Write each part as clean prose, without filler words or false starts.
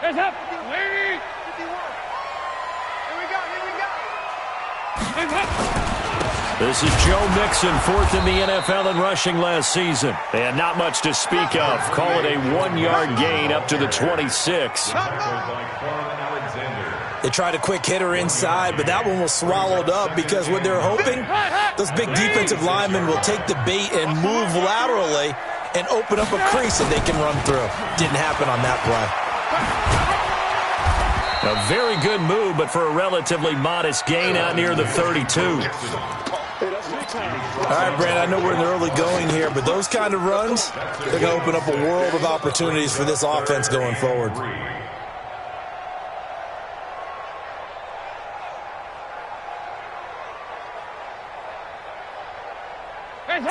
Hands up. Lady. 51. Here we go. Hands up. This is Joe Mixon, fourth in the NFL in rushing last season. And not much to speak of. Call it a 1-yard gain up to the 26. They tried a quick hitter inside, but that one was swallowed up because what they're hoping, those big defensive linemen will take the bait and move laterally and open up a crease that they can run through. Didn't happen on that play. A very good move, but for a relatively modest gain out near the 32. All right, Brandon, I know we're in the early going here, but those kind of runs, they're going to open up a world of opportunities for this offense going forward.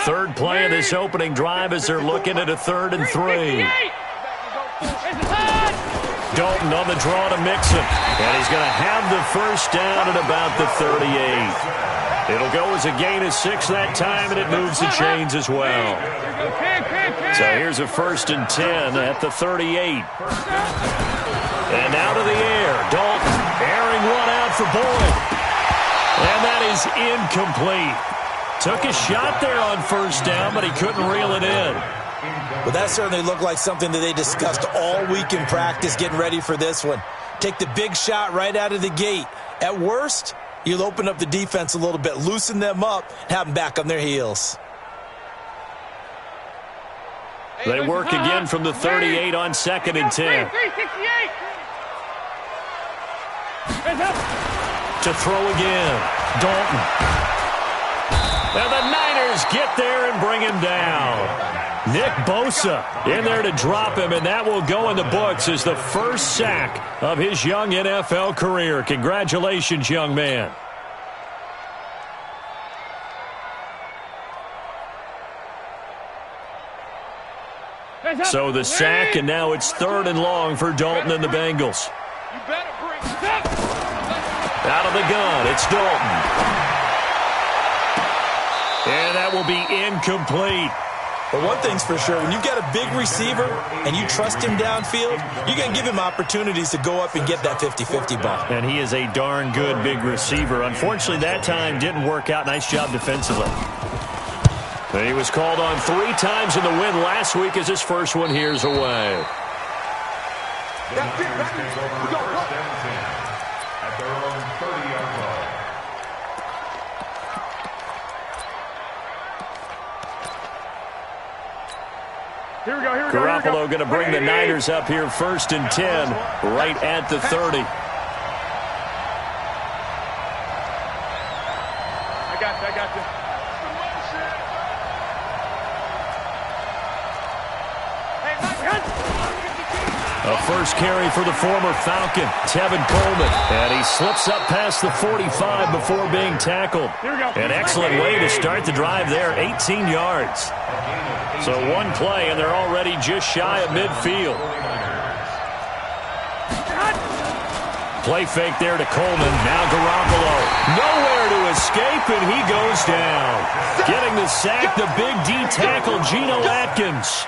Third play of this opening drive as they're looking at a 3rd and 3. Dalton on the draw to Mixon, and he's going to have the first down at about the 38. It'll go as a gain of 6 that time, and it moves the chains as well. So here's a 1st and 10 at the 38. And out of the air, Dalton airing one out for Boyd. And that is incomplete. Took a shot there on first down, but he couldn't reel it in. Well, that certainly looked like something that they discussed all week in practice getting ready for this one. Take the big shot right out of the gate. At worst, you'll open up the defense a little bit, loosen them up, have them back on their heels. They work again from the 38 on 2nd and 10. To throw again, Dalton. And the Niners get there and bring him down. Nick Bosa in there to drop him, and that will go in the books as the first sack of his young NFL career. Congratulations, young man. So the sack, and now it's 3rd and long for Dalton and the Bengals. Out of the gun, it's Dalton. And that will be incomplete. But one thing's for sure, when you've got a big receiver and you trust him downfield, you're going to give him opportunities to go up and get that 50-50 ball. And he is a darn good big receiver. Unfortunately, that time didn't work out. Nice job defensively. And he was called on 3 times in the win last week as his first one here's away. At their own 30-yard line. Garoppolo going to bring the Niners up here 1st and 10 right at the 30. I got you. A first carry for the former Falcon, Tevin Coleman. And he slips up past the 45 before being tackled. An excellent way to start the drive there, 18 yards. So one play, and they're already just shy of midfield. Play fake there to Coleman. Now Garoppolo. Nowhere to escape, and he goes down. Getting the sack, the big D tackle, Geno Atkins.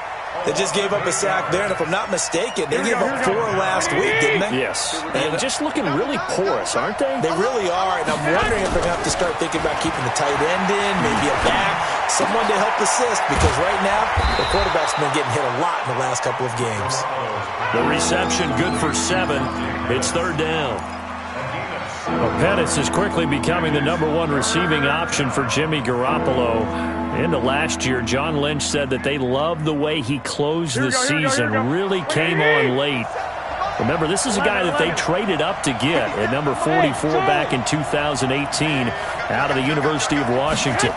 They just gave up a sack there, and if I'm not mistaken, they gave up 4 last week, didn't they? Yes. And just looking really porous, aren't they? They really are, and I'm wondering if they're going to have to start thinking about keeping the tight end in, maybe a back, someone to help assist, because right now, the quarterback's been getting hit a lot in the last couple of games. The reception good for 7. It's 3rd down. Well, Pettis is quickly becoming the #1 receiving option for Jimmy Garoppolo. Into last year, John Lynch said that they loved the way he closed the season, really came on late. Remember, this is a guy that they traded up to get at number 44 back in 2018 out of the University of Washington.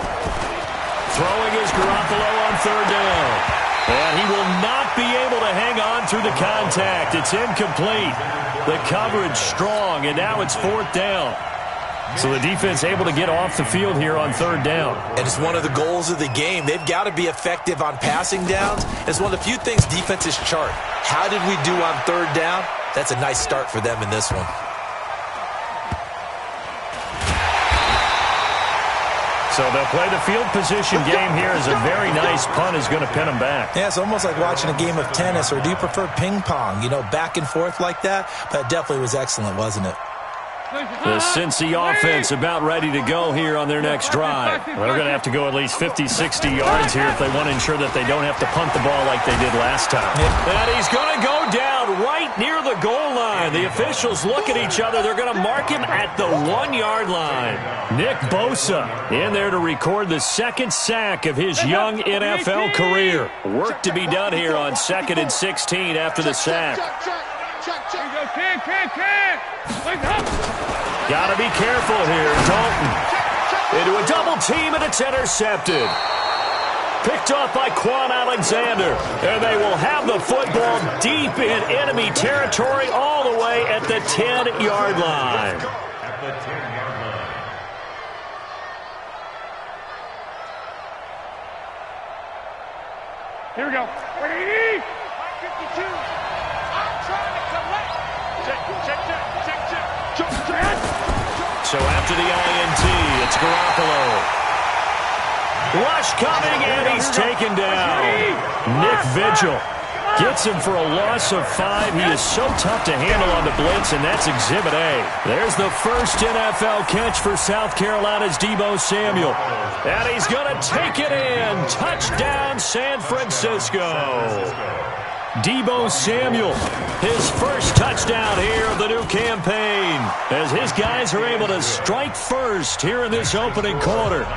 Throwing is Garoppolo on 3rd down. And he will not be able to hang on through the contact. It's incomplete. The coverage strong, and now it's 4th down. So the defense able to get off the field here on 3rd down. And it's one of the goals of the game. They've got to be effective on passing downs. It's one of the few things defenses chart. How did we do on 3rd down? That's a nice start for them in this one. So they'll play the field position game here as a very nice punt is going to pin them back. Yeah, it's almost like watching a game of tennis, or do you prefer ping pong? You know, back and forth like that? But it definitely was excellent, wasn't it? The Cincy offense about ready to go here on their next drive. Well, they're going to have to go at least 50, 60 yards here if they want to ensure that they don't have to punt the ball like they did last time. And he's going to go down right near the goal line. The officials look at each other. They're going to mark him at the 1-yard line. Nick Bosa in there to record the second sack of his young NFL career. Work to be done here on 2nd and 16 after the sack. Got to be careful here. Dalton into a double team, and it's intercepted. Picked off by Quan Alexander. And they will have the football deep in enemy territory all the way at the 10-yard line. At the 10-yard line. Here we go. 52. I'm trying to collect. Check. So after the INT, it's Garoppolo. Rush coming, and he's taken down. Nick Vigil gets him for a loss of 5. He is so tough to handle on the blitz, and that's Exhibit A. There's the first NFL catch for South Carolina's Deebo Samuel. And he's going to take it in. Touchdown, San Francisco. Deebo Samuel, his first touchdown here of the new campaign, as his guys are able to strike first here in this opening quarter.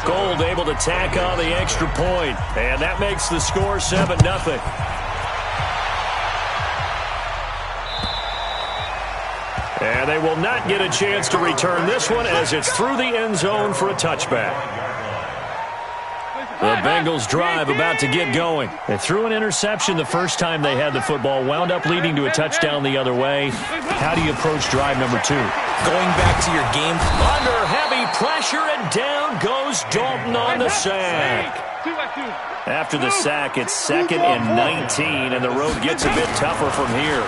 Gold able to tack on the extra point, and that makes the score 7-0. And they will not get a chance to return this one as it's through the end zone for a touchback. The Bengals drive about to get going. They threw an interception the first time they had the football, wound up leading to a touchdown the other way. How do you approach drive number 2? Going back to your game. Under heavy pressure, and down goes Dalton on the sack. After the sack, it's 2nd and 19, and the road gets a bit tougher from here.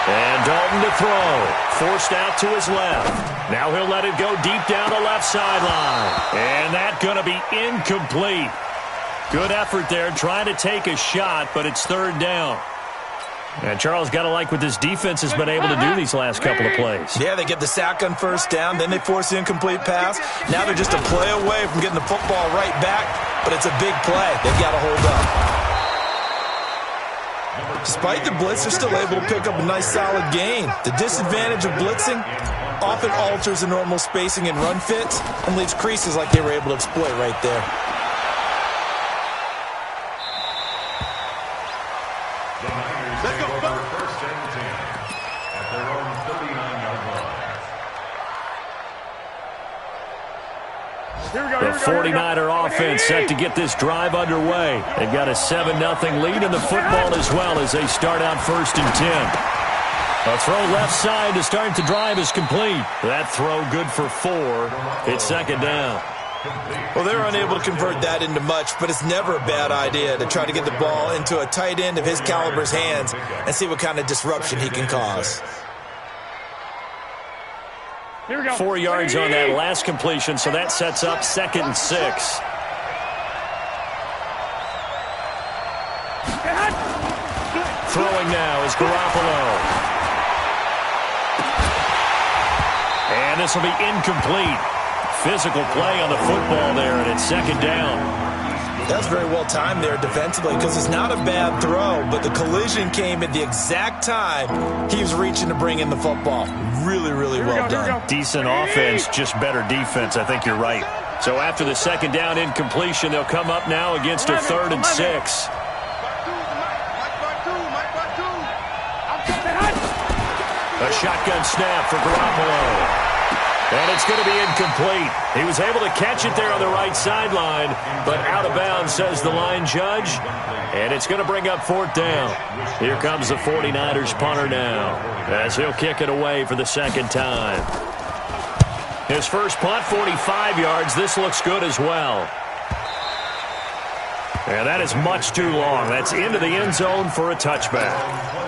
And Dalton to throw. Forced out to his left. Now he'll let it go deep down the left sideline. And that's going to be incomplete. Good effort there trying to take a shot, but it's 3rd down. And Charles, got to like what this defense has been able to do these last couple of plays. Yeah, they get the sack on 1st down, then they force the incomplete pass. Now they're just a play away from getting the football right back, but it's a big play. They've got to hold up. Despite the blitz, they're still able to pick up a nice solid gain. The disadvantage of blitzing often alters the normal spacing and run fits and leaves creases like they were able to exploit right there. The Niners take over 1st and 10 at their own 39-yard line. The 49er offense set to get this drive underway. They've got a 7-0 lead in the football as well as they start out 1st and 10. A throw left side to start the drive is complete. That throw good for 4. It's 2nd down. Well, they were unable to convert that into much, but it's never a bad idea to try to get the ball into a tight end of his caliber's hands and see what kind of disruption he can cause. 4 yards on that last completion, so that sets up 2nd and 6. Throwing now is Garoppolo. And this will be incomplete. Physical play on the football there, and it's 2nd down. That's very well timed there defensively because it's not a bad throw, but the collision came at the exact time he was reaching to bring in the football. Really, really well done. Decent offense, just better defense. I think you're right. So after the 2nd down incompletion, they'll come up now against a 3rd and 6. A shotgun snap for Garoppolo. And it's going to be incomplete. He was able to catch it there on the right sideline, but out of bounds, says the line judge. And it's going to bring up 4th down. Here comes the 49ers punter now, as he'll kick it away for the 2nd time. His first punt, 45 yards. This looks good as well. And that is much too long. That's into the end zone for a touchback.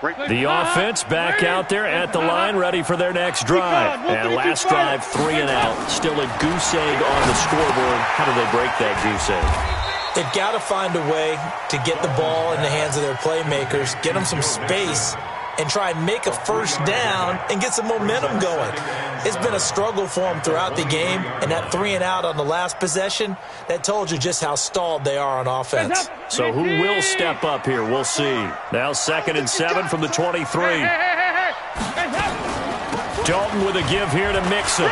The offense back out there at the line, ready for their next drive. And last drive, 3 and out. Still a goose egg on the scoreboard. How do they break that goose egg? They've got to find a way to get the ball in the hands of their playmakers, get them some space, and try and make a first down and get some momentum going. It's been a struggle for them throughout the game, and that 3 and out on the last possession, that told you just how stalled they are on offense. So who will step up here? We'll see. Now 2nd and 7 from the 23. Dalton with a give here to Mixon.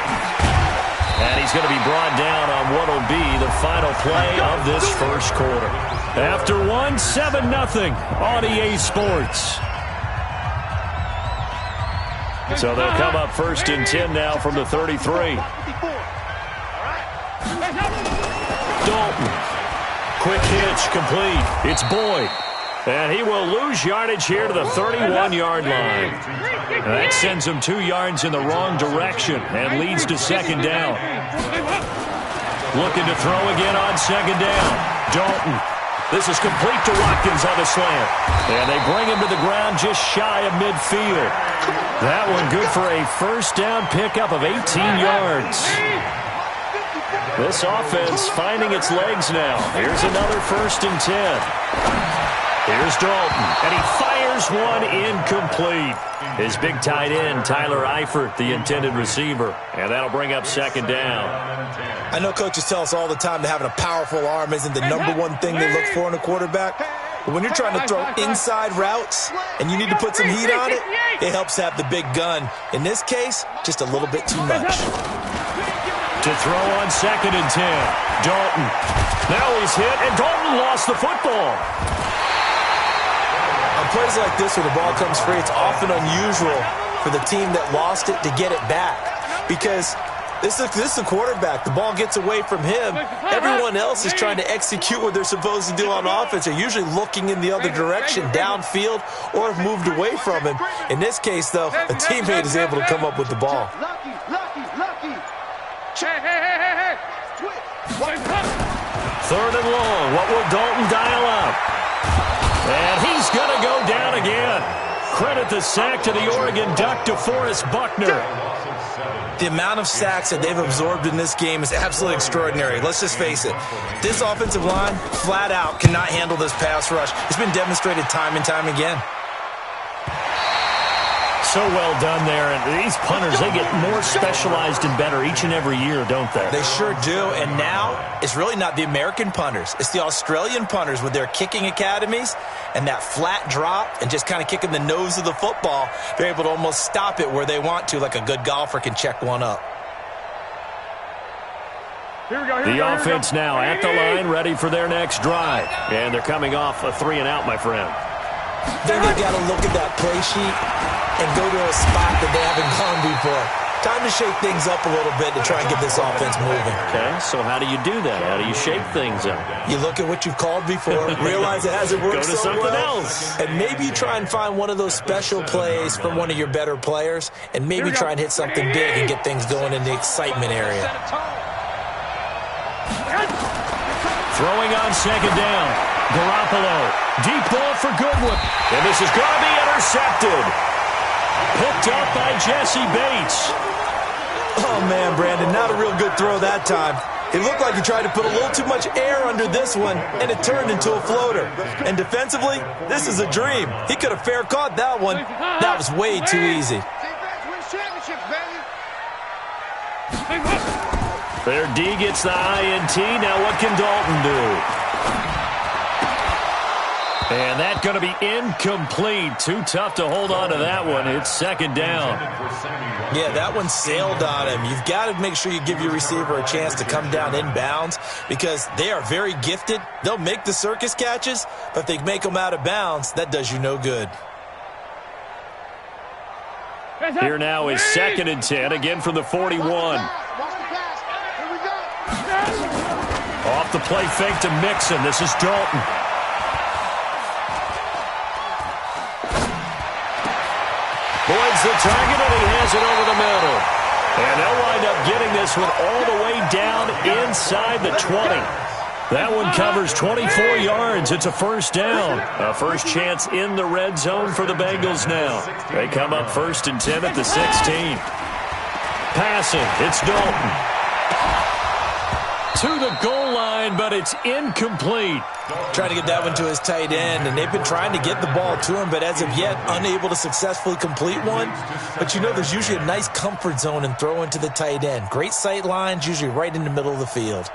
And he's going to be brought down on what will be the final play of this first quarter. After 7-0 on EA Sports. So they'll come up 1st and 10 now from the 33. Dalton. Quick hitch complete. It's Boyd. And he will lose yardage here to the 31-yard line. That sends him 2 yards in the wrong direction and leads to 2nd down. Looking to throw again on 2nd down. Dalton. This is complete to Watkins on the slant. And they bring him to the ground just shy of midfield. That one good for a first down pickup of 18 yards. This offense finding its legs now. Here's another 1st and 10. Here's Dalton, and he fires one incomplete. His big tight end, Tyler Eifert, the intended receiver. And that'll bring up 2nd down. I know coaches tell us all the time that having a powerful arm isn't the #1 thing they look for in a quarterback. But when you're trying to throw inside routes and you need to put some heat on it, it helps to have the big gun. In this case, just a little bit too much. To throw on 2nd and 10. Dalton. Now he's hit, and Dalton lost the football. On plays like this where the ball comes free, it's often unusual for the team that lost it to get it back. Because this is a quarterback. The ball gets away from him. Everyone else is trying to execute what they're supposed to do on offense. They're usually looking in the other direction, downfield, or have moved away from him. In this case, though, a teammate is able to come up with the ball. Third and long. What will Dalton dial up? And he's going to go down again. Credit the sack to the Oregon Duck, DeForest Buckner. The amount of sacks that they've absorbed in this game is absolutely extraordinary. Let's just face it. This offensive line, flat out, cannot handle this pass rush. It's been demonstrated time and time again. So well done there. And these punters, they get more specialized and better each and every year, don't they? They sure do. And now, it's really not the American punters. It's the Australian punters with their kicking academies and that flat drop and just kind of kicking the nose of the football. They're able to almost stop it where they want to, like a good golfer can check one up. The offense now at the line, ready for their next drive. And they're coming off a 3 and out, my friend. Then they've got to look at that play sheet and go to a spot that they haven't gone before. Time to shake things up a little bit to try and get this offense moving. Okay, so how do you do that? How do you shake things up? You look at what you've called before, realize it hasn't worked Go to so something well, else. and maybe you try and find one of those special plays from one of your better players, and maybe try and hit something big and get things going in the excitement area. Throwing on 2nd down. Garoppolo. Deep ball for Goodwin. And this is going to be intercepted. Picked up by Jesse Bates. Oh, man, Brandon, not a real good throw that time. It looked like he tried to put a little too much air under this one, and it turned into a floater. And defensively, this is a dream. He could have fair caught that one. That was way too easy. Their D gets the INT. Now what can Dalton do? And that's going to be incomplete. Too tough to hold on to that one. It's 2nd down. Yeah, that one sailed on him. You've got to make sure you give your receiver a chance to come down inbounds because they are very gifted. They'll make the circus catches, but if they make them out of bounds, that does you no good. Here now is 2nd and 10, again from the 41. Off the play fake to Mixon. This is Dalton. Boyd's the target, and he has it over the middle. And they'll wind up getting this one all the way down inside the 20. That one covers 24 yards. It's a first down. A first chance in the red zone for the Bengals now. They come up 1st and 10 at the 16. Passing, it's Dalton. To the goal line, but it's incomplete. Trying to get that one to his tight end, and they've been trying to get the ball to him, but as of yet, unable to successfully complete one. But you know there's usually a nice comfort zone and throw into the tight end. Great sight lines, usually right in the middle of the field.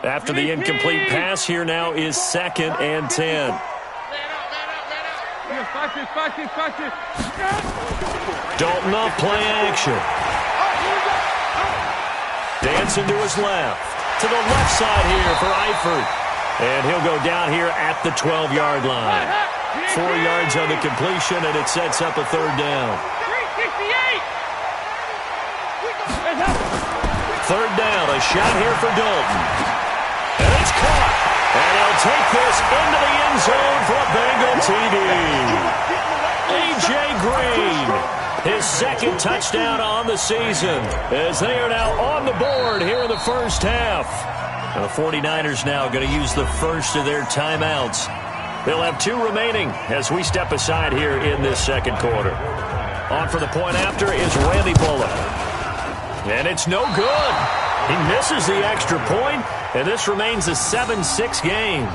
After the incomplete pass, here now is 2nd and 10. Dalton off play action. Dancing to his left. To the left side here for Eifert. And he'll go down here at the 12-yard line. 4 yards on the completion, and it sets up a 3rd down. 3rd down, a shot here for Dalton. And it's caught. And he'll take this into the end zone for a Bengal TD. A.J. Green, his 2nd touchdown on the season, as they are now on the board here in the first half. And the 49ers now going to use the first of their timeouts. They'll have 2 remaining as we step aside here in this 2nd quarter. On for the point after is Randy Bullock. And it's no good. He misses the extra point, and this remains a 7-6 game.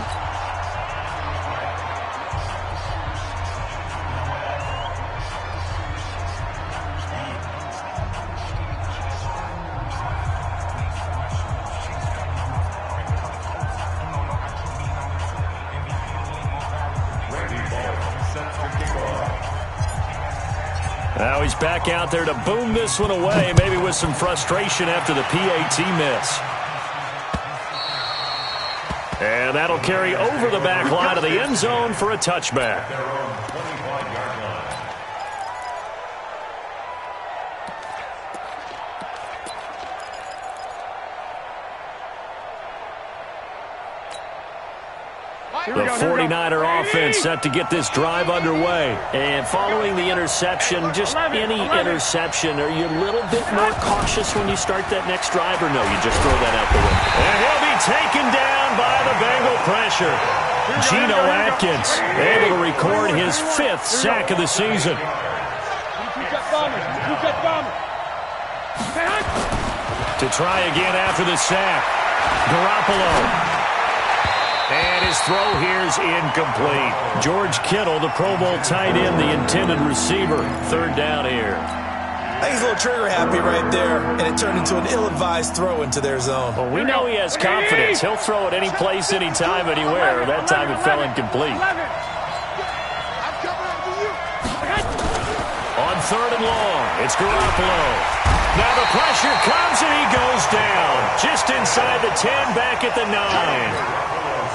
Now he's back out there to boom this one away, maybe with some frustration after the PAT miss. And that'll carry over the back line of the end zone for a touchback. The 49er offense set to get this drive underway. And following the interception, just any interception, are you a little bit more cautious when you start that next drive, or no, you just throw that out the window? And he'll be taken down by the Bengal pressure. Geno Atkins able to record his 5th sack of the season. To try again after the sack, Garoppolo. And his throw here is incomplete. George Kittle, the Pro Bowl tight end, the intended receiver. 3rd down here. I think he's a little trigger happy right there, and it turned into an ill-advised throw into their zone. Well, we know he has confidence. He'll throw it any place, anytime, anywhere. That time it fell incomplete. On 3rd and long, it's Garoppolo. Now the pressure comes, and he goes down. Just inside the 10, back at the 9.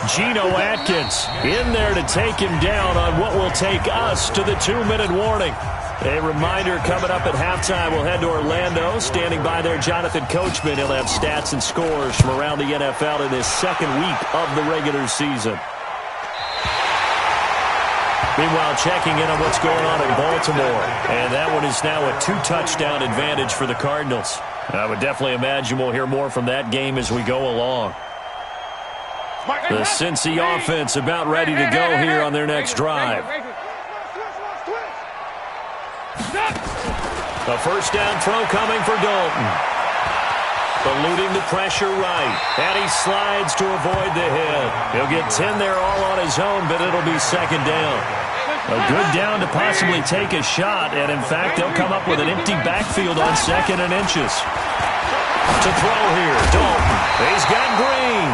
Geno Atkins in there to take him down on what will take us to the 2-minute warning. A reminder coming up at halftime, we'll head to Orlando. Standing by there, Jonathan Coachman. He'll have stats and scores from around the NFL in this 2nd week of the regular season. Meanwhile, checking in on what's going on in Baltimore. And that one is now a 2-touchdown advantage for the Cardinals. I would definitely imagine we'll hear more from that game as we go along. The Cincy offense about ready to go here on their next drive. A first down throw coming for Dalton. Eluding the pressure right. And he slides to avoid the hit. He'll get 10 there all on his own, but it'll be 2nd down. A good down to possibly take a shot, and in fact, they'll come up with an empty backfield on 2nd and inches. To throw here, Dalton. He's got Green.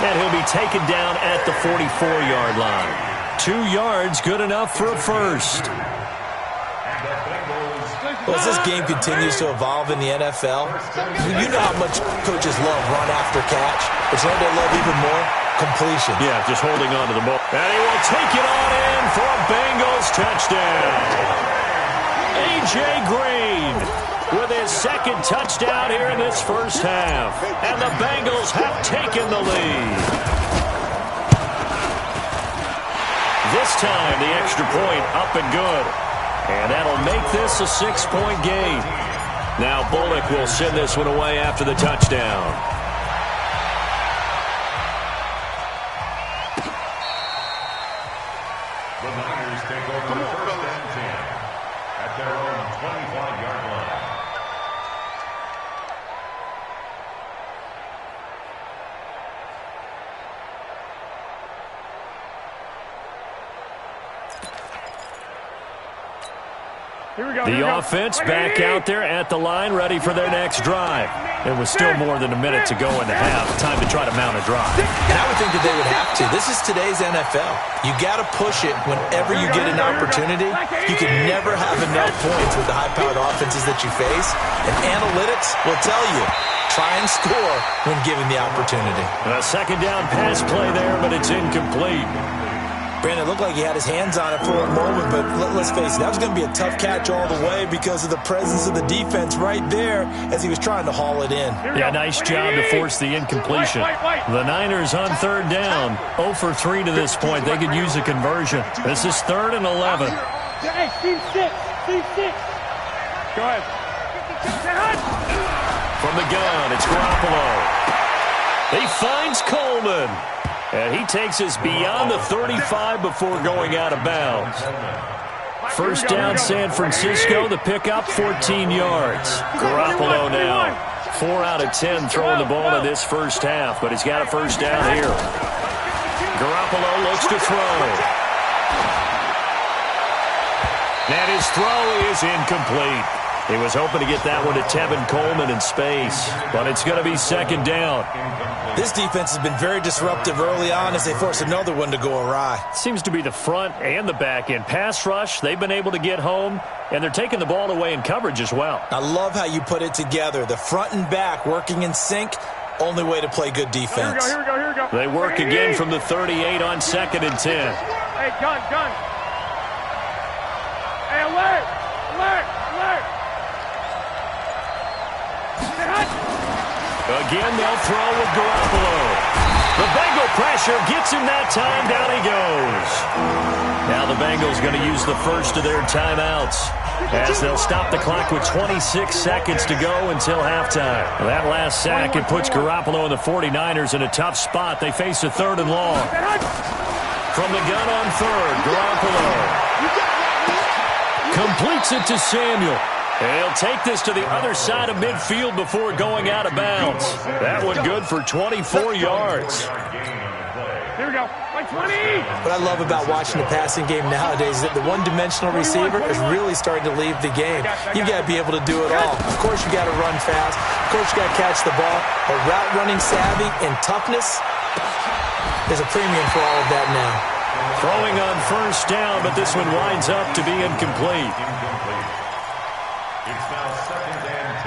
And he'll be taken down at the 44-yard line. 2 yards, good enough for a first. Well, as this game continues to evolve in the NFL, you know how much coaches love run after catch, but you know they love even more? Completion. Yeah, just holding on to the ball. And he will take it on in for a Bengals touchdown. A.J. Green with his 2nd touchdown here in this first half. And the Bengals have taken the lead. This time, the extra point up and good. And that'll make this a 6-point game. Now Bullock will send this one away after the touchdown. The Niners take over the first and 10 at their own 25-yard line. The offense back out there at the line, ready for their next drive. It was still more than a minute to go in the half. Time to try to mount a drive. And I would think that they would have to. This is today's NFL. You got to push it whenever you get an opportunity. You can never have enough points with the high-powered offenses that you face. And analytics will tell you, try and score when given the opportunity. A second down pass play there, but it's incomplete. Brandon, it looked like he had his hands on it for a moment, but let's face it, that was going to be a tough catch all the way because of the presence of the defense right there as he was trying to haul it in. Yeah, nice job to force the incompletion. The Niners on third down, 0 for 3 to this point. They could use a conversion. This is 3rd and 11. Hey, C6. Go ahead. From the gun, it's Garoppolo. He finds Coleman. And he takes us beyond the 35 before going out of bounds. First down, San Francisco. The pickup, 14 yards. Garoppolo now, 4 out of 10 throwing the ball in this first half, but he's got a first down here. Garoppolo looks to throw. And his throw is incomplete. He was hoping to get that one to Tevin Coleman in space, but it's going to be second down. This defense has been very disruptive early on as they force another one to go awry. Seems to be the front and the back end. Pass rush, they've been able to get home, and they're taking the ball away in coverage as well. I love how you put it together. The front and back working in sync, only way to play good defense. Here we go. They work again from the 38 on 2nd and 10. Hey, gun. Hey, alert. Again, they'll throw with Garoppolo. The Bengal pressure gets him that time. Down he goes. Now the Bengals going to use the first of their timeouts as they'll stop the clock with 26 seconds to go until halftime. That last sack, it puts Garoppolo and the 49ers in a tough spot. They face a 3rd and long. From the gun on 3rd, Garoppolo completes it to Samuel. He'll take this to the other side of midfield before going out of bounds. That one good for 24 yards. Here we go. 20. What I love about watching the passing game nowadays is that the one-dimensional receiver is really starting to leave the game. You've got to be able to do it all. Of course, you got to run fast. Of course, you got to catch the ball. But route running savvy and toughness is a premium for all of that now. Throwing on first down, but this one winds up to be incomplete. It's now 2nd and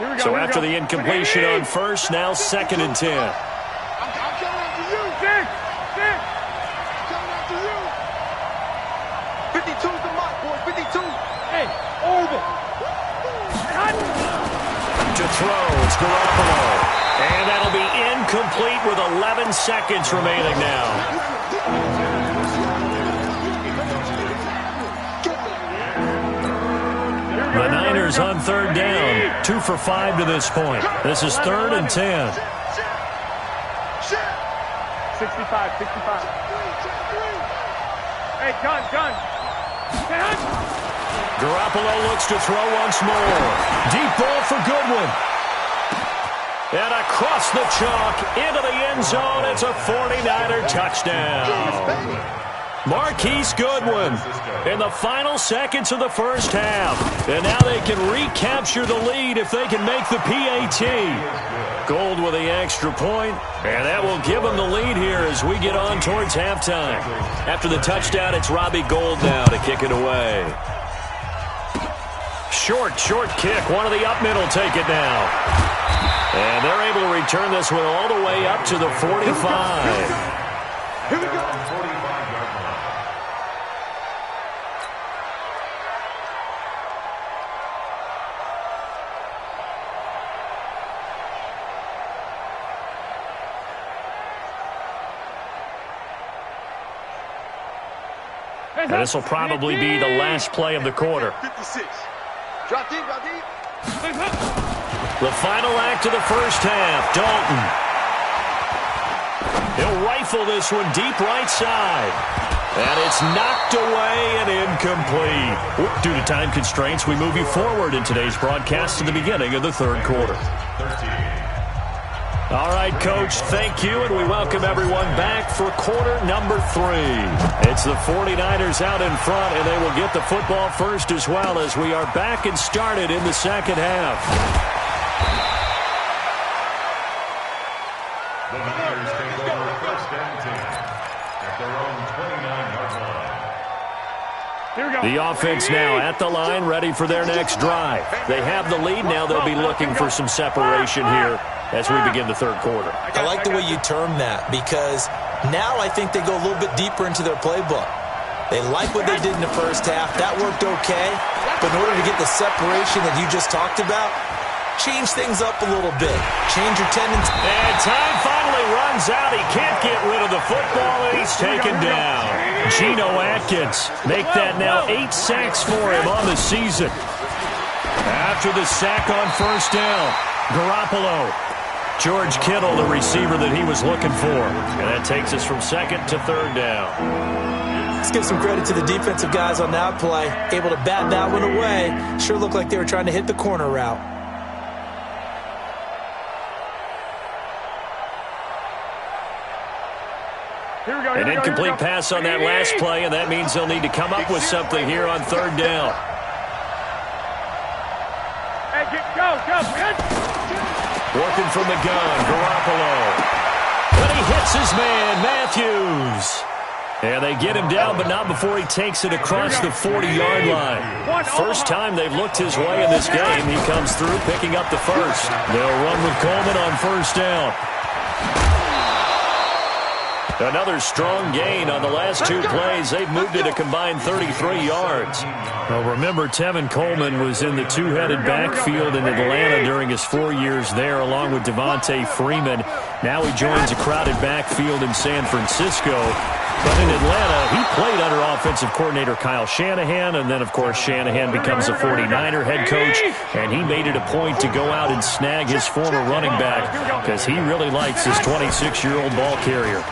10. So after the incompletion on first, now 2nd and 10. I'm coming after you, Dick. Coming after you. 52's the mark, boy. 52. Hey, over. To throw, it's Garoppolo. And that'll be incomplete with 11 seconds remaining now. The Niners on 3rd down. 2 for 5 to this point. This is 3rd and 10. 65. Hey, gun. Garoppolo looks to throw once more. Deep ball for Goodwin. And across the chalk into the end zone. It's a 49er touchdown. Marquise Goodwin in the final seconds of the first half. And now they can recapture the lead if they can make the PAT. Gold with the extra point, and that will give them the lead here as we get on towards halftime. After the touchdown, it's Robbie Gould now to kick it away. Short kick. One of the up middle take it now. And they're able to return this one all the way up to the 45. Here we go. 45-yard line. And this will probably be the last play of the quarter. 56. Drop deep, drop deep. The final act of the first half, Dalton. He'll rifle this one deep right side. And it's knocked away and incomplete. Due to time constraints, we move you forward in today's broadcast to the beginning of the third quarter. All right, Coach, thank you, and we welcome everyone back for quarter number 3. It's the 49ers out in front, and they will get the football first as well as we are back and started in the second half. The Niners take over first and 10 at their own 29-yard line. The offense now at the line, ready for their next drive. They have the lead. Now they'll be looking for some separation here as we begin the third quarter. I like the way you term that, because now I think they go a little bit deeper into their playbook. They like what they did in the first half. That worked okay. But in order to get the separation that you just talked about, change things up a little bit. Change your tendency. And time finally runs out. He can't get rid of the football, and he's taken down. Geno Atkins make that now 8 sacks for him on the season. After the sack on first down, Garoppolo. George Kittle, the receiver that he was looking for. And that takes us from second to third down. Let's give some credit to the defensive guys on that play. Able to bat that one away. Sure looked like they were trying to hit the corner route. An incomplete pass on that last play, and that means they'll need to come up with something here on third down. Working from the gun, Garoppolo. But he hits his man, Matthews. And they get him down, but not before he takes it across the 40-yard line. First time they've looked his way in this game. He comes through, picking up the first. They'll run with Coleman on first down. Another strong gain on the last 2 plays. They've moved it a combined 33 yards. Well, remember, Tevin Coleman was in the two-headed backfield in Atlanta during his 4 years there, along with Devontae Freeman. Now he joins a crowded backfield in San Francisco. But in Atlanta, he played under offensive coordinator Kyle Shanahan, and then, of course, Shanahan becomes a 49er head coach, and he made it a point to go out and snag his former running back because he really likes his 26-year-old ball carrier.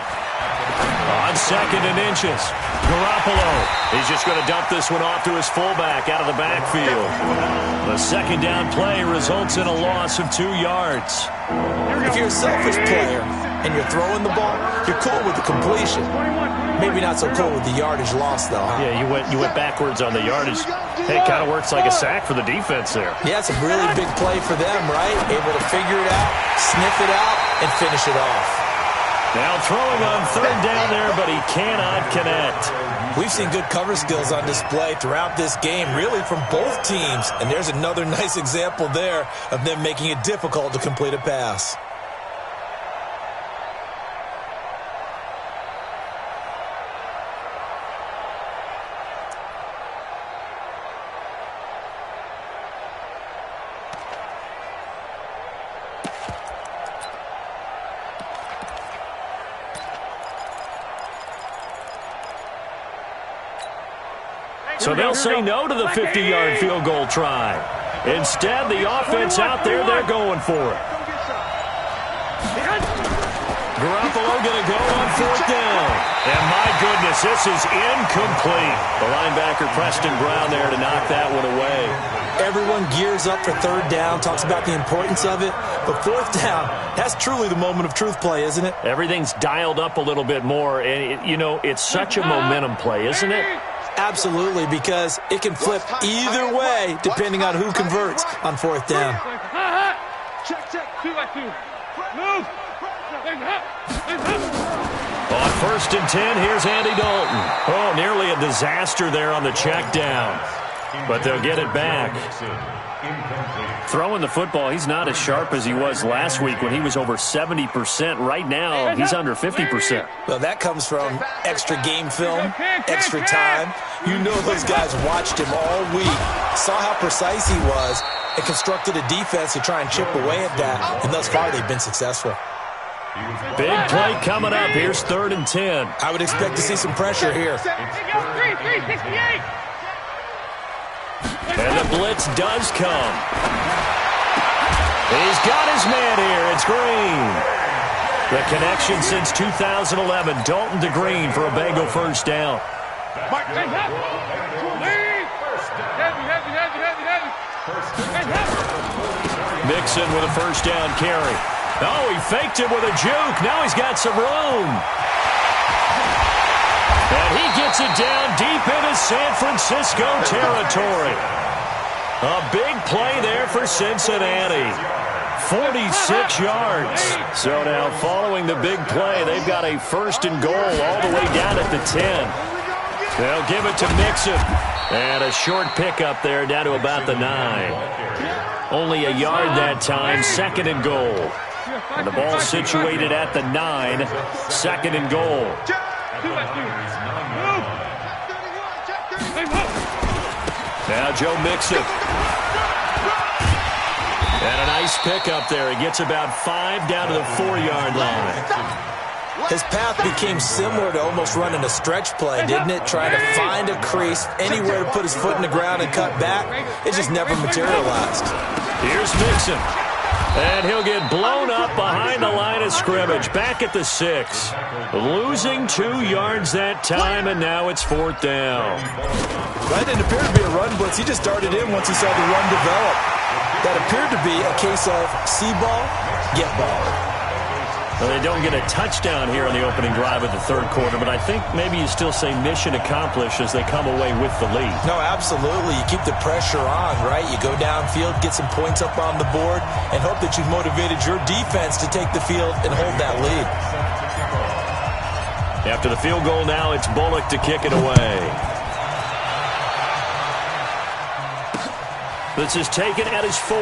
On second and inches, Garoppolo. He's just going to dump this one off to his fullback out of the backfield. The second down play results in a loss of 2 yards. If you're a selfish player and you're throwing the ball, you're cool with the completion. Maybe not so cool with the yardage loss, though, huh? Yeah, you went backwards on the yardage. Hey, it kind of works like a sack for the defense there. Yeah, it's a really big play for them, right? Able to figure it out, sniff it out, and finish it off. Now throwing on third down there, but he cannot connect. We've seen good cover skills on display throughout this game, really from both teams. And there's another nice example there of them making it difficult to complete a pass. So they'll say no to the 50-yard field goal try. Instead, the offense out there, they're going for it. Garoppolo going to go on fourth down. And my goodness, this is incomplete. The linebacker, Preston Brown, there to knock that one away. Everyone gears up for third down, talks about the importance of it. But fourth down, that's truly the moment of truth play, isn't it? Everything's dialed up a little bit more. And, it's such a momentum play, isn't it? Absolutely, because it can flip either way depending on who converts on fourth down. Check, 2-2. Move. On first and 10, here's Andy Dalton. Oh, nearly a disaster there on the check down. But they'll get it back. Throwing the football, he's not as sharp as he was last week when he was over 70%. Right now, he's under 50%. Well, that comes from extra game film, extra time. You know those guys watched him all week, saw how precise he was, and constructed a defense to try and chip away at that. And thus far, they've been successful. Big play coming up. Here's 3rd and 10. I would expect to see some pressure here. And the blitz does come. He's got his man here. It's Green. The connection since 2011. Dalton to Green for a Bengal first down. Mixon with a first down carry. Oh, he faked it with a juke. Now he's got some room. And he gets it down deep into San Francisco territory. A big play there for Cincinnati. 46 yards. So now following the big play, they've got a 1st and goal all the way down at the 10. They'll give it to Mixon. And a short pickup there down to about the 9. Only a yard that time, 2nd and goal. And the ball situated at the 9, 2nd and goal. Now Joe Mixon. And a nice pickup there. He gets about 5 down to the 4-yard line. His path became similar to almost running a stretch play, didn't it? Trying to find a crease, anywhere to put his foot in the ground and cut back. It just never materialized. Here's Mixon. And he'll get blown up behind the line of scrimmage. Back at the 6. Losing 2 yards that time, and now it's 4th down. That didn't appear to be a run blitz. He just darted in once he saw the run develop. That appeared to be a case of see ball, get ball. Well, they don't get a touchdown here on the opening drive of the 3rd quarter, but I think maybe you still say mission accomplished as they come away with the lead. No, absolutely. You keep the pressure on, right? You go downfield, get some points up on the board, and hope that you've motivated your defense to take the field and hold that lead. After the field goal now, it's Bullock to kick it away. This is taken at his 4.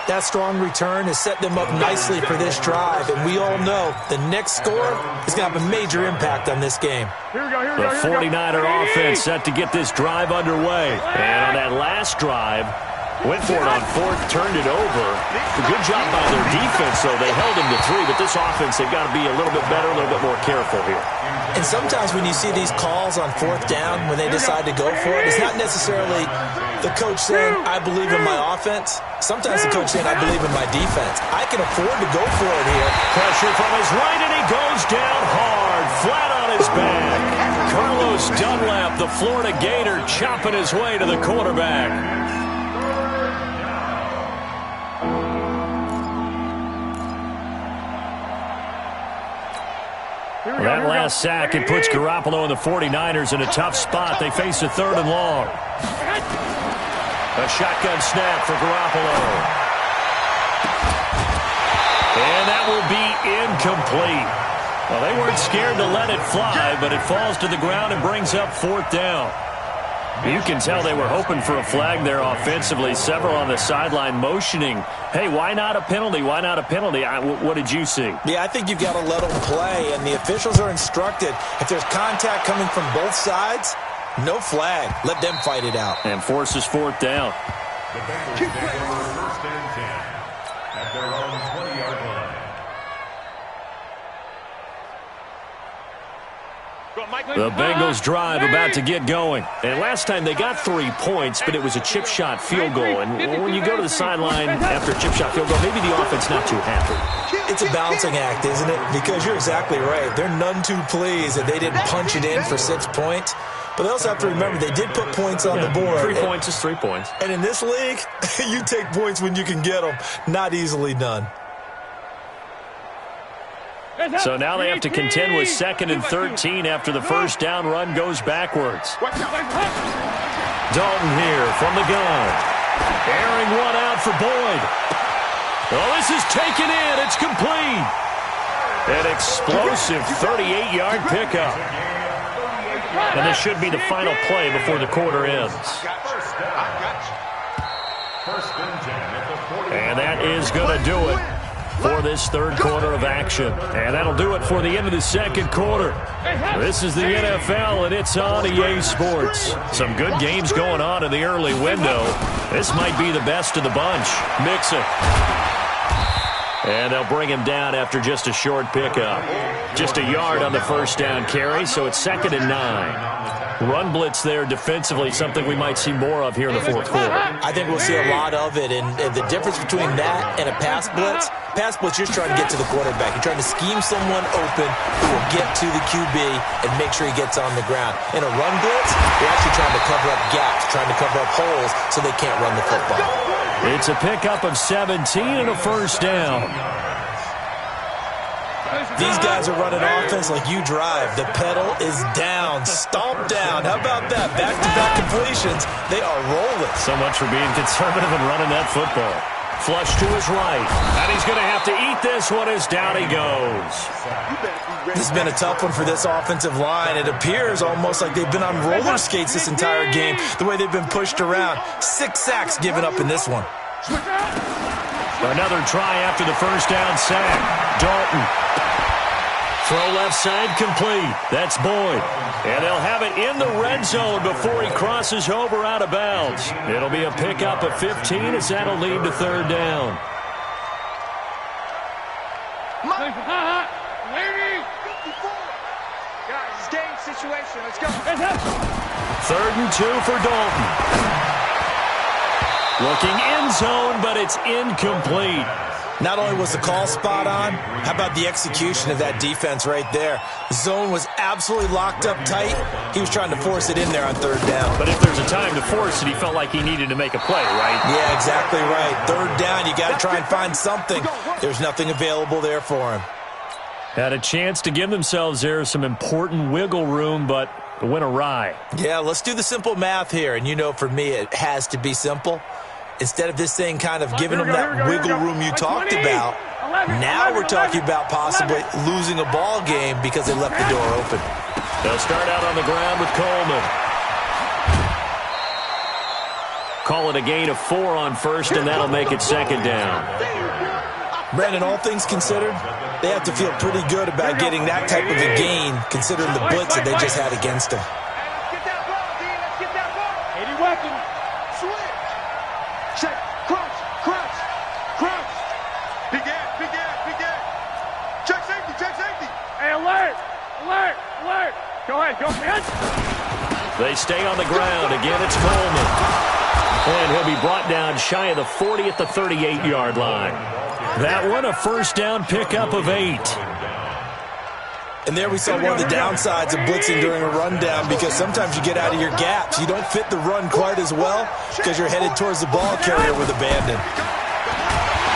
That strong return has set them up nicely for this drive, and we all know the next score is going to have a major impact on this game. The 49er offense set to get this drive underway. And on that last drive, went for it on 4th, turned it over. A good job by their defense, though. They held him to 3, but this offense, they've got to be a little bit better, a little bit more careful here. And sometimes when you see these calls on 4th down, when they decide to go for it, it's not necessarily the coach saying, I believe in my offense. Sometimes the coach saying, I believe in my defense. I can afford to go for it here. Pressure from his right, and he goes down hard, flat on his back. Carlos Dunlap, the Florida Gator, chopping his way to the quarterback. Well, that last sack, it puts Garoppolo and the 49ers in a tough spot. They face a 3rd and long. A shotgun snap for Garoppolo. And that will be incomplete. Well, they weren't scared to let it fly, but it falls to the ground and brings up 4th down. You can tell they were hoping for a flag there offensively. Several on the sideline motioning, hey, why not a penalty? Why not a penalty? What did you see? Yeah, I think you've got to let them play, and the officials are instructed. If there's contact coming from both sides, no flag. Let them fight it out. And forces 4th down. The Bengals take over 1st and 10 at their own 20-yard line. The Bengals drive about to get going. And last time they got 3 points, but it was a chip shot field goal. And when you go to the sideline after a chip shot field goal, maybe the offense not too happy. It's a balancing act, isn't it? Because you're exactly right. They're none too pleased that they didn't punch it in for 6 points. But they also have to remember they did put points on the board. 3 points is 3 points. And in this league, you take points when you can get them. Not easily done. So now they have to contend with 2nd and 13 after the first down run goes backwards. Dalton here from the gun. Airing one out for Boyd. Oh, this is taken in. It's complete. An explosive 38-yard pickup. And this should be the final play before the quarter ends. And that is going to do it. for this third quarter of action. And that'll do it for the end of the second quarter. This is the NFL, and it's on EA Sports. Some good games going on in the early window. This might be the best of the bunch. Mixon. And they'll bring him down after just a short pickup. Just a yard on the first down carry, so it's 2nd and 9. Run blitz there defensively, something we might see more of here in the fourth quarter. I think we'll see a lot of it, and the difference between that and a pass blitz, you're just trying to get to the quarterback. You're trying to scheme someone open who will get to the QB and make sure he gets on the ground. In a run blitz, you're actually trying to cover up gaps, trying to cover up holes so they can't run the football. It's a pickup of 17 and a first down. These guys are running offense like you drive. The pedal is down, stomp down. How about that? Back-to-back completions. They are rolling. So much for being conservative and running that football. Flush to his right. And he's going to have to eat this one as down he goes. This has been a tough one for this offensive line. It appears almost like they've been on roller skates this entire game, the way they've been pushed around. 6 sacks given up in this one. Another try after the first down sack. Dalton. Throw left side complete. That's Boyd. And they'll have it in the red zone before he crosses over out of bounds. It'll be a pickup of 15 as that'll lead to third down. Guys, game situation. Let's go. 3rd and 2 for Dalton. Looking in zone, but it's incomplete. Not only was the call spot on, how about the execution of that defense right there? The zone was absolutely locked up tight. He was trying to force it in there on third down. But if there's a time to force it, he felt like he needed to make a play, right? Yeah, exactly right. Third down, you got to try and find something. There's nothing available there for him. Had a chance to give themselves there some important wiggle room, but it went awry. Yeah, let's do the simple math here. And you know, for me, it has to be simple. Instead of this thing kind of giving them that wiggle room you talked about, now we're talking about possibly losing a ball game because they left the door open. They'll start out on the ground with Coleman. Call it a gain of 4 on first, and that'll make it 2nd down. Brandon, all things considered, they have to feel pretty good about getting that type of a gain, considering the blitz that they just had against them. Let's get that ball, D. Let's get that ball. 80 weapons. Switch. Check. Crunch. Big ass. Check safety. Hey, alert. Go ahead. They stay on the ground. Again, it's Coleman. And he'll be brought down shy of the 40 at the 38-yard line. That one, a first down pickup of 8. And there we saw one of the downsides of blitzing during a rundown, because sometimes you get out of your gaps. You don't fit the run quite as well because you're headed towards the ball carrier with abandon.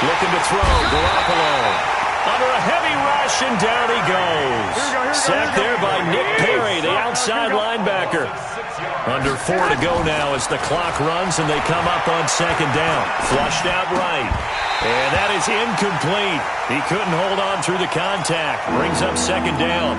Looking to throw, Garoppolo. Under a heavy rush, and down he goes. Sacked there by Nick Perry, the outside linebacker. Under 4 to go now as the clock runs, and they come up on 2nd down. Flushed out right. And that is incomplete. He couldn't hold on through the contact. Brings up 2nd down.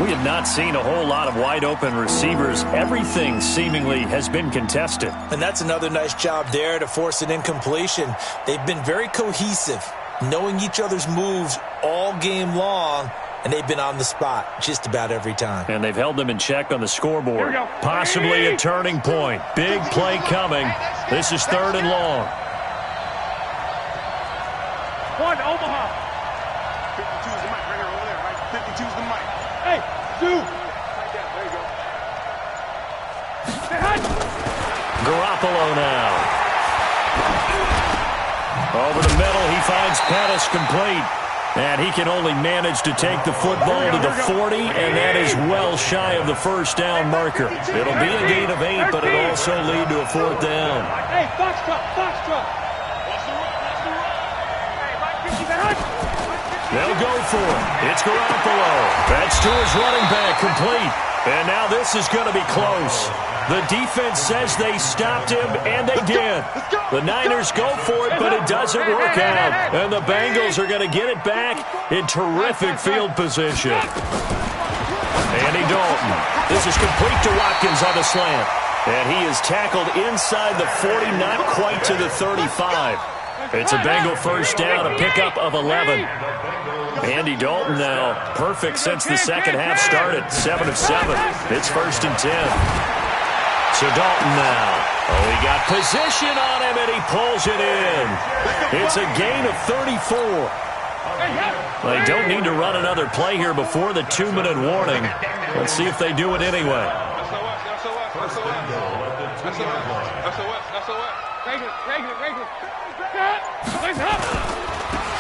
We have not seen a whole lot of wide-open receivers. Everything seemingly has been contested. And that's another nice job there to force an incompletion. They've been very cohesive, knowing each other's moves all game long, and they've been on the spot just about every time. And they've held them in check on the scoreboard. Possibly a turning point. Big play coming. This is 3rd and long. One, Omaha. 52 is the mic right here over there, right? 52 is the mic. Hey, two. Like that. There you go. Say hi. Garoppolo now. Over the middle, he finds Pettis complete. And he can only manage to take the football to the 40, and that is well shy of the first down marker. It'll be a gain of 8, but it'll also lead to a 4th down. Hey, Foxtrot. They'll go for it. It's Garoppolo. That's to his running back, complete. And now this is going to be close. The defense says they stopped him, and they did. The Niners go for it, but it doesn't work out. And the Bengals are going to get it back in terrific field position. Andy Dalton. This is complete to Watkins on the slant. And he is tackled inside the 40, not quite to the 35. It's a Bengal first down, a pickup of 11. Andy Dalton now perfect since the second half started. 7 of 7. It's 1st and 10. So Dalton now. Oh, he got position on him, and he pulls it in. It's a gain of 34. They don't need to run another play here before the 2-minute warning. Let's see if they do it anyway.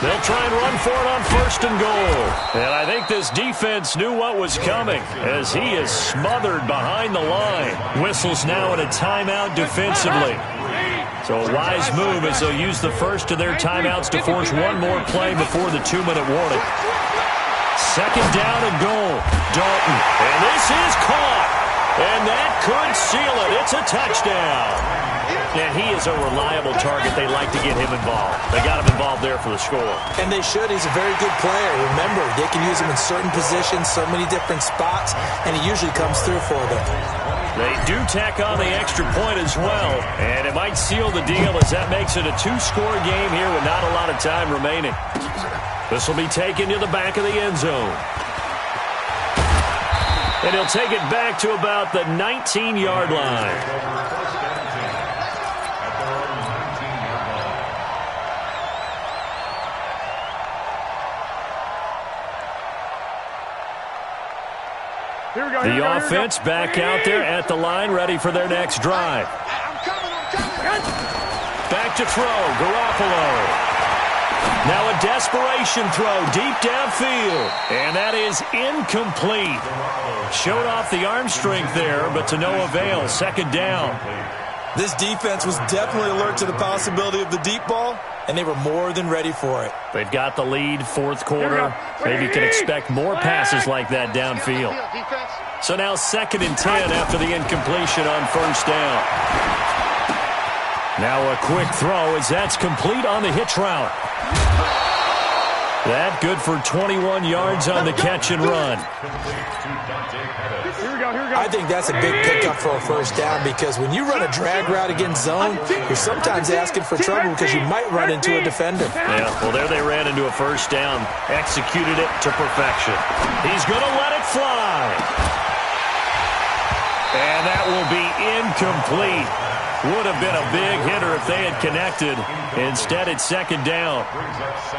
They'll try and run for it on 1st and goal. And I think this defense knew what was coming as he is smothered behind the line. Whistles now in a timeout defensively. So a wise move as they'll use the first of their timeouts to force one more play before the 2-minute warning. 2nd down and goal. Dalton. And this is caught. And that could seal it. It's a touchdown. And he is a reliable target. They like to get him involved. They got him involved there for the score. And they should. He's a very good player. Remember, they can use him in certain positions, so many different spots, and he usually comes through for them. They do tack on the extra point as well, and it might seal the deal as that makes it a 2-score game here with not a lot of time remaining. This will be taken to the back of the end zone. And he'll take it back to about the 19-yard line. The offense back out there at the line, ready for their next drive. Back to throw, Garoppolo. Now a desperation throw deep downfield, and that is incomplete. Showed off the arm strength there, but to no avail. 2nd down. This defense was definitely alert to the possibility of the deep ball, and they were more than ready for it. They've got the lead, 4th quarter. Maybe can expect more passes like that downfield. So now 2nd and 10 after the incompletion on 1st down. Now a quick throw as that's complete on the hitch route. That good for 21 yards on the catch and run. I think that's a big pickup for a 1st down because when you run a drag route against zone, you're sometimes asking for trouble because you might run into a defender. Yeah, well, there they ran into a 1st down. Executed it to perfection. He's going to let it fly. And that will be incomplete. Would have been a big hitter if they had connected. Instead, it's 2nd down.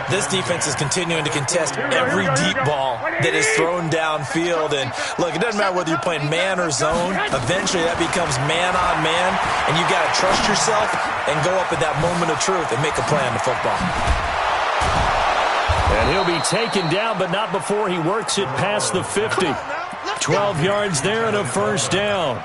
This defense is continuing to contest every deep ball that is thrown downfield. And, look, it doesn't matter whether you're playing man or zone. Eventually, that becomes man on man. And you got to trust yourself and go up at that moment of truth and make a play on the football. And he'll be taken down, but not before he works it past the 50. 12 yards there and a 1st down.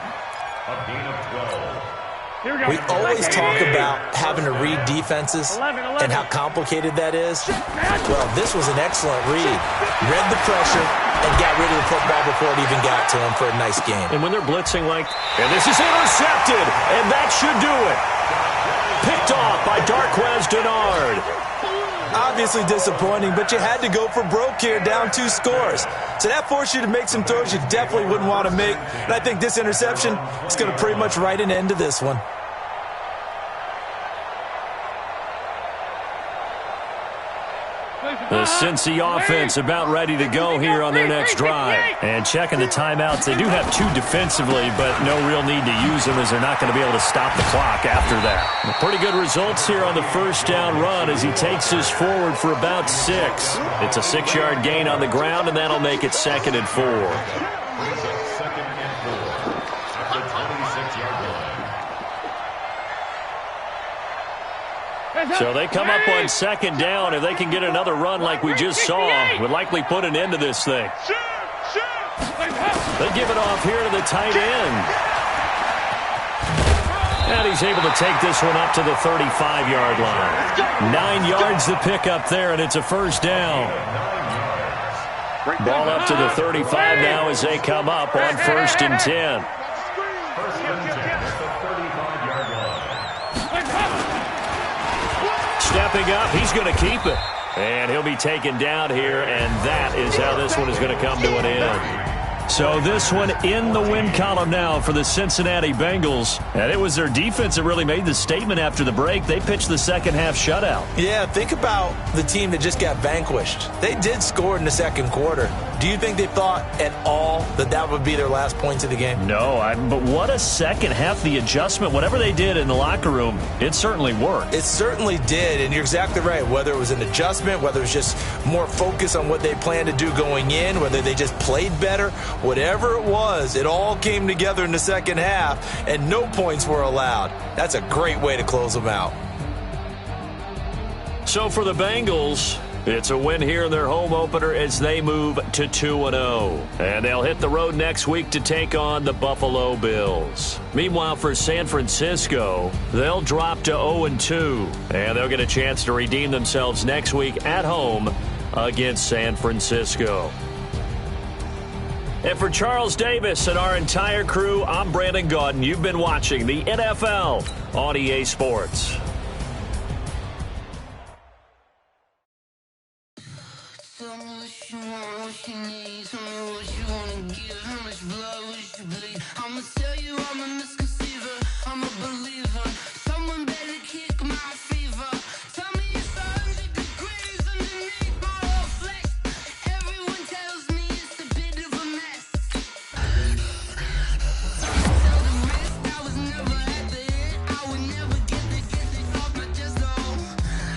We always talk about having to read defenses and how complicated that is. Well, this was an excellent read. Read the pressure and got rid of the football before it even got to him for a nice game. And when they're blitzing and this is intercepted, and that should do it. Picked off by Darquez Denard. Obviously disappointing, but you had to go for broke here, down 2 scores. So that forced you to make some throws you definitely wouldn't want to make. And I think this interception is going to pretty much write an end to this one. The Cincy offense about ready to go here on their next drive. And checking the timeouts, they do have 2 defensively, but no real need to use them as they're not going to be able to stop the clock after that. Pretty good results here on the 1st down run as he takes us forward for about 6. It's a 6-yard gain on the ground, and that'll make it 2nd and 4. So they come up on 2nd down. If they can get another run like we just saw, would likely put an end to this thing. They give it off here to the tight end. And he's able to take this one up to the 35-yard line. 9 yards to pick up there, and it's a 1st down. Ball up to the 35 now as they come up on 1st and 10. Stepping up, he's going to keep it. And he'll be taken down here, and that is how this one is going to come to an end. So this one in the win column now for the Cincinnati Bengals. And it was their defense that really made the statement after the break. They pitched the second half shutout. Yeah, think about the team that just got vanquished. They did score in the second quarter. Do you think they thought at all that that would be their last points of the game? No, but what a second half. The adjustment, whatever they did in the locker room, it certainly worked. It certainly did, and you're exactly right. Whether it was an adjustment, whether it was just more focus on what they planned to do going in, whether they just played better, whatever it was, it all came together in the second half, and no points were allowed. That's a great way to close them out. So for the Bengals, it's a win here in their home opener as they move to 2-0. And they'll hit the road next week to take on the Buffalo Bills. Meanwhile, for San Francisco, they'll drop to 0-2. And they'll get a chance to redeem themselves next week at home against San Francisco. And for Charles Davis and our entire crew, I'm Brandon Gaudin. You've been watching the NFL on EA Sports. I'ma tell you I'm a misconceiver, I'm a believer. Someone better kick my fever. Tell me it's 100 degrees underneath my whole flesh. Everyone tells me it's a bit of a mess. Tell the rest I was never at the end. I would never get this off my chest though.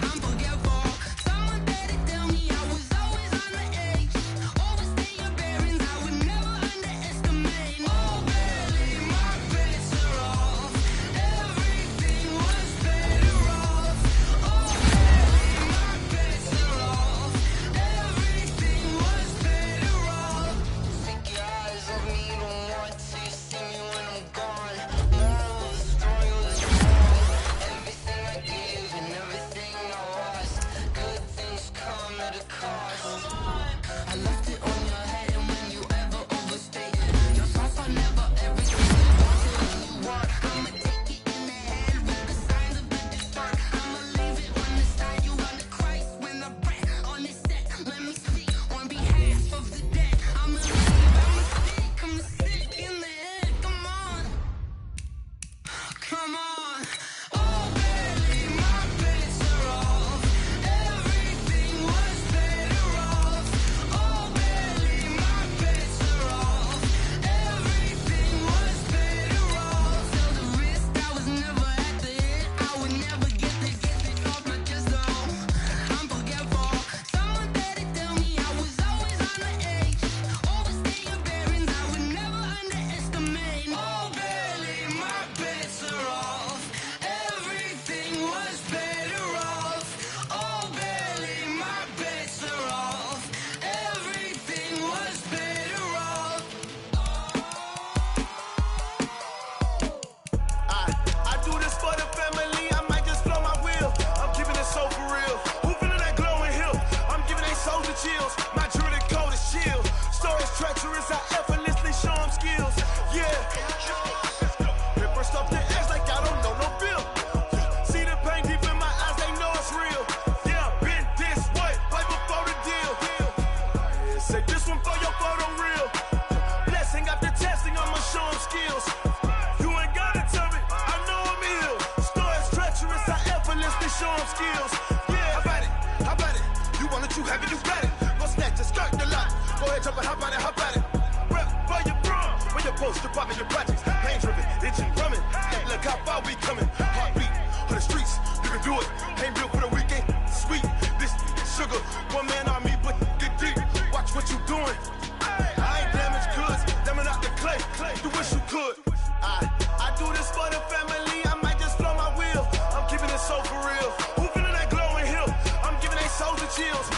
I'm forgetful. Someone better tell me I was always on the edge. Overstay your bearings, I would never underestimate. Chills.